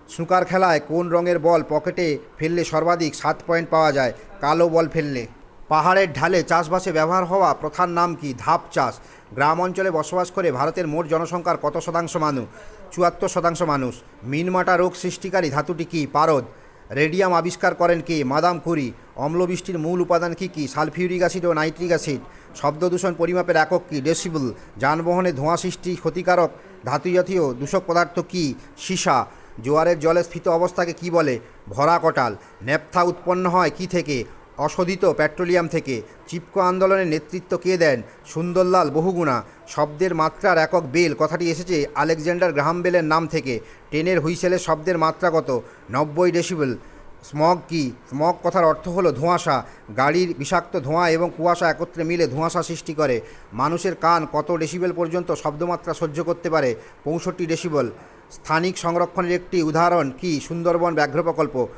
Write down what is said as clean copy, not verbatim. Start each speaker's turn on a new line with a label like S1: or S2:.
S1: Snooker খেলায় কোন রঙের বল পকেটে ফেললে সর্বাধিক 7 পয়েন্ট পাওয়া যায়? কালো বল ফেললে। পাহাড়ের ঢালে চাষবাসে ব্যবহার হওয়া প্রথার নাম কি? ধাপ চাষ। গ্রাম অঞ্চলে বসবাস করে ভারতের মোট জনসংখ্যার কত শতাংশ মানুষ? 74% মানুষ। মিনমাটা রোগ সৃষ্টিকারী ধাতুটি কি? পারদ। রেডিয়াম আবিষ্কার করেন কে? Madame Curie. অম্লবৃষ্টির মূল উপাদান কি কি? সালফিউরিক অ্যাসিড ও নাইট্রিক অ্যাসিড। শব্দ দূষণ পরিমাপের একক কি? ডেসিবল। যানবাহনে ধোঁয়া সৃষ্টি ক্ষতিকারক ধাতু জাতীয় দূষক পদার্থ কি? সীসা। জোয়ারের জলে স্ফীত অবস্থাকে কি বলে? ভরা কটাল। ন্যাপথা উৎপন্ন হয় কি থেকে? অশোধিত পেট্রোলিয়াম থেকে। চিপকো আন্দোলনের নেতৃত্ব কে দেন? সুন্দরলাল বহুগুণা। শব্দের মাত্রার একক বেল কথাটি এসেছে আলেকজান্ডার গ্রাহাম বেলের নাম থেকে। ট্রেনের হুইসেলের শব্দের মাত্রা কত? 90 ডেসিবেল। স্মগ কি? স্মগ কথার অর্থ হলো ধোঁয়াশা। গাড়ির বিষাক্ত ধোঁয়া এবং কুয়াশা একত্রে মিলে ধোঁয়াশা সৃষ্টি করে। মানুষের কান কত ডেসিবেল পর্যন্ত শব্দমাত্রা সহ্য করতে পারে? 65 ডেসিবেল। স্থানিক সংরক্ষণের একটি উদাহরণ কি? সুন্দরবন ব্যাঘ্র প্রকল্প।